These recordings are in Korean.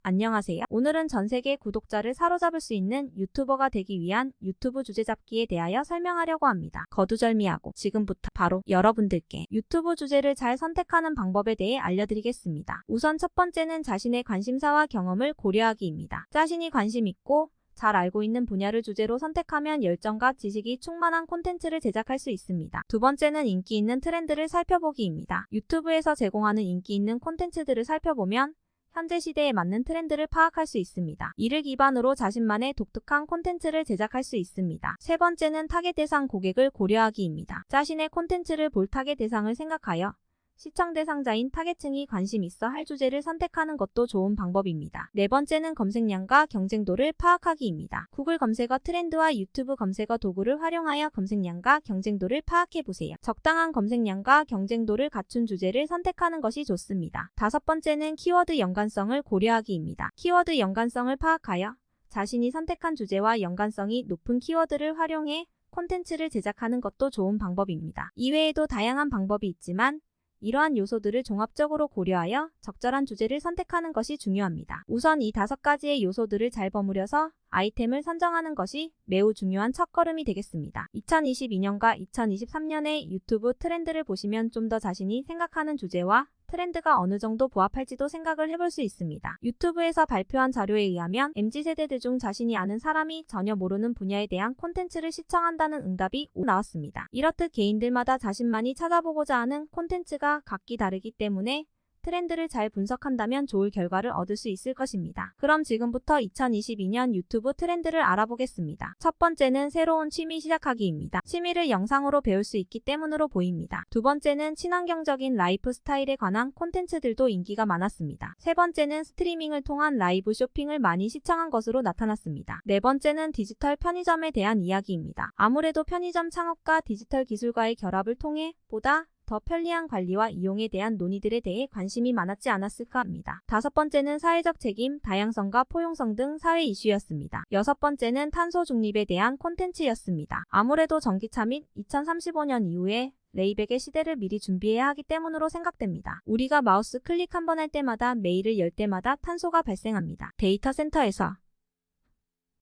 안녕하세요. 오늘은 전 세계 구독자를 사로잡을 수 있는 유튜버가 되기 위한 유튜브 주제 잡기에 대하여 설명하려고 합니다. 거두절미하고 지금부터 바로 여러분들께 유튜브 주제를 잘 선택하는 방법에 대해 알려드리겠습니다. 우선 첫 번째는 자신의 관심사와 경험을 고려하기입니다. 자신이 관심 있고 잘 알고 있는 분야를 주제로 선택하면 열정과 지식이 충만한 콘텐츠를 제작할 수 있습니다. 두 번째는 인기 있는 트렌드를 살펴보기입니다. 유튜브에서 제공하는 인기 있는 콘텐츠들을 살펴보면 현재 시대에 맞는 트렌드를 파악할 수 있습니다. 이를 기반으로 자신만의 독특한 콘텐츠를 제작할 수 있습니다. 세 번째는 타겟 대상 고객을 고려하기입니다. 자신의 콘텐츠를 볼 타겟 대상을 생각하여 시청 대상자인 타겟층이 관심 있어 할 주제를 선택하는 것도 좋은 방법입니다. 네 번째는 검색량과 경쟁도를 파악하기입니다. 구글 검색어 트렌드와 유튜브 검색어 도구를 활용하여 검색량과 경쟁도를 파악해보세요. 적당한 검색량과 경쟁도를 갖춘 주제를 선택하는 것이 좋습니다. 다섯 번째는 키워드 연관성을 고려하기입니다. 키워드 연관성을 파악하여 자신이 선택한 주제와 연관성이 높은 키워드를 활용해 콘텐츠를 제작하는 것도 좋은 방법입니다. 이외에도 다양한 방법이 있지만 이러한 요소들을 종합적으로 고려하여 적절한 주제를 선택하는 것이 중요합니다. 우선 이 5가지의 요소들을 잘 버무려서 아이템을 선정하는 것이 매우 중요한 첫걸음이 되겠습니다. 2022년과 2023년의 유튜브 트렌드를 보시면 좀 더 자신이 생각하는 주제와 트렌드가 어느 정도 부합할지도 생각을 해볼 수 있습니다. 유튜브에서 발표한 자료에 의하면 MZ세대들 중 자신이 아는 사람이 전혀 모르는 분야에 대한 콘텐츠를 시청한다는 응답이 나왔습니다. 이렇듯 개인들마다 자신만이 찾아보고자 하는 콘텐츠가 각기 다르기 때문에 트렌드를 잘 분석한다면 좋을 결과를 얻을 수 있을 것입니다. 그럼 지금부터 2022년 유튜브 트렌드를 알아보겠습니다. 첫 번째는 새로운 취미 시작하기입니다. 취미를 영상으로 배울 수 있기 때문으로 보입니다. 두 번째는 친환경적인 라이프 스타일에 관한 콘텐츠들도 인기가 많았습니다. 세 번째는 스트리밍을 통한 라이브 쇼핑을 많이 시청한 것으로 나타났습니다. 네 번째는 디지털 편의점에 대한 이야기입니다. 아무래도 편의점 창업과 디지털 기술과의 결합을 통해 보다 더 편리한 관리와 이용에 대한 논의들에 대해 관심이 많았지 않았을까 합니다. 다섯 번째는 사회적 책임, 다양성과 포용성 등 사회 이슈였습니다. 여섯 번째는 탄소 중립에 대한 콘텐츠였습니다. 아무래도 전기차 및 2035년 이후에 레이백의 시대를 미리 준비해야 하기 때문으로 생각됩니다. 우리가 마우스 클릭 한 번 할 때마다 메일을 열 때마다 탄소가 발생합니다. 데이터 센터에서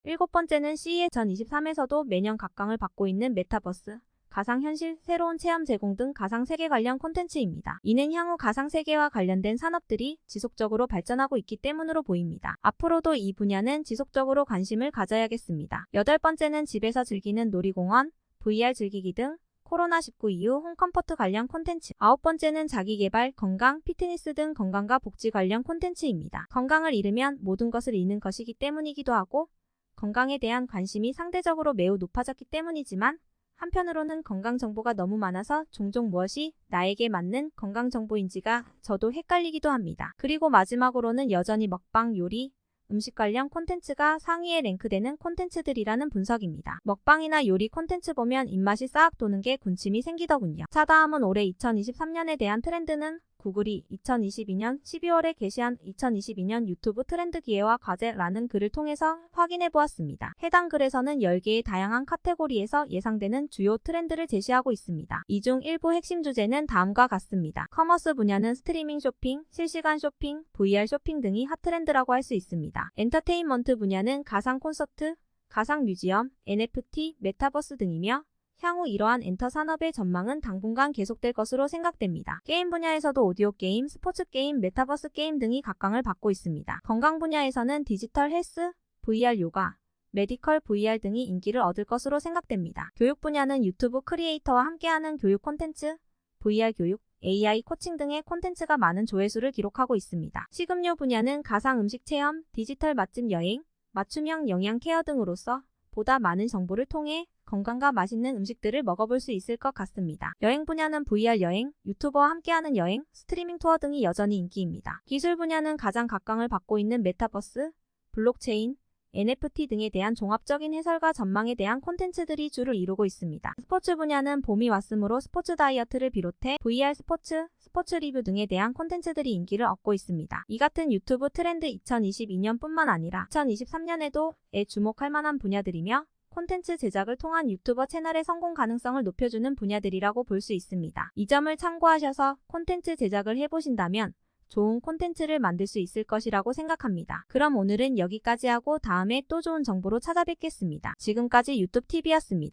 일곱 번째는 CES 2023에서도 매년 각광을 받고 있는 메타버스, 가상현실, 새로운 체험 제공 등 가상세계 관련 콘텐츠입니다. 이는 향후 가상세계와 관련된 산업들이 지속적으로 발전하고 있기 때문으로 보입니다. 앞으로도 이 분야는 지속적으로 관심을 가져야겠습니다. 여덟 번째는 집에서 즐기는 놀이공원, VR 즐기기 등 코로나19 이후 홈컴포트 관련 콘텐츠. 아홉 번째는 자기개발, 건강, 피트니스 등 건강과 복지 관련 콘텐츠입니다. 건강을 잃으면 모든 것을 잃는 것이기 때문이기도 하고 건강에 대한 관심이 상대적으로 매우 높아졌기 때문이지만 한편으로는 건강 정보가 너무 많아서 종종 무엇이 나에게 맞는 건강 정보인지가 저도 헷갈리기도 합니다. 그리고 마지막으로는 여전히 먹방, 요리, 음식 관련 콘텐츠가 상위에 랭크되는 콘텐츠들이라는 분석입니다. 먹방이나 요리 콘텐츠 보면 입맛이 싹 도는 게 군침이 생기더군요. 자, 다음은 올해 2023년에 대한 트렌드는 구글이 2022년 12월에 게시한 2022년 유튜브 트렌드 기회와 과제라는 글을 통해서 확인해 보았습니다. 해당 글에서는 10개의 다양한 카테고리에서 예상되는 주요 트렌드를 제시하고 있습니다. 이 중 일부 핵심 주제는 다음과 같습니다. 커머스 분야는 스트리밍 쇼핑, 실시간 쇼핑, VR 쇼핑 등이 핫트렌드라고 할 수 있습니다. 엔터테인먼트 분야는 가상 콘서트, 가상 뮤지엄, NFT, 메타버스 등이며 향후 이러한 엔터 산업의 전망은 당분간 계속될 것으로 생각됩니다. 게임 분야에서도 오디오 게임, 스포츠 게임, 메타버스 게임 등이 각광을 받고 있습니다. 건강 분야에서는 디지털 헬스, VR 요가, 메디컬 VR 등이 인기를 얻을 것으로 생각됩니다. 교육 분야는 유튜브 크리에이터와 함께하는 교육 콘텐츠, VR 교육, AI 코칭 등의 콘텐츠가 많은 조회수를 기록하고 있습니다. 식음료 분야는 가상 음식 체험, 디지털 맛집 여행, 맞춤형 영양 케어 등으로서 보다 많은 정보를 통해 건강과 맛있는 음식들을 먹어볼 수 있을 것 같습니다. 여행 분야는 VR 여행, 유튜버와 함께하는 여행, 스트리밍 투어 등이 여전히 인기입니다. 기술 분야는 가장 각광을 받고 있는 메타버스, 블록체인, NFT 등에 대한 종합적인 해설과 전망에 대한 콘텐츠들이 주를 이루고 있습니다. 스포츠 분야는 봄이 왔으므로 스포츠 다이어트를 비롯해 VR 스포츠, 스포츠 리뷰 등에 대한 콘텐츠들이 인기를 얻고 있습니다. 이 같은 유튜브 트렌드 2022년뿐만 아니라 2023년에도 주목할 만한 분야들이며 콘텐츠 제작을 통한 유튜버 채널의 성공 가능성을 높여주는 분야들이라고 볼 수 있습니다. 이 점을 참고하셔서 콘텐츠 제작을 해보신다면 좋은 콘텐츠를 만들 수 있을 것이라고 생각합니다. 그럼 오늘은 여기까지 하고 다음에 또 좋은 정보로 찾아뵙겠습니다. 지금까지 유튜브 TV였습니다.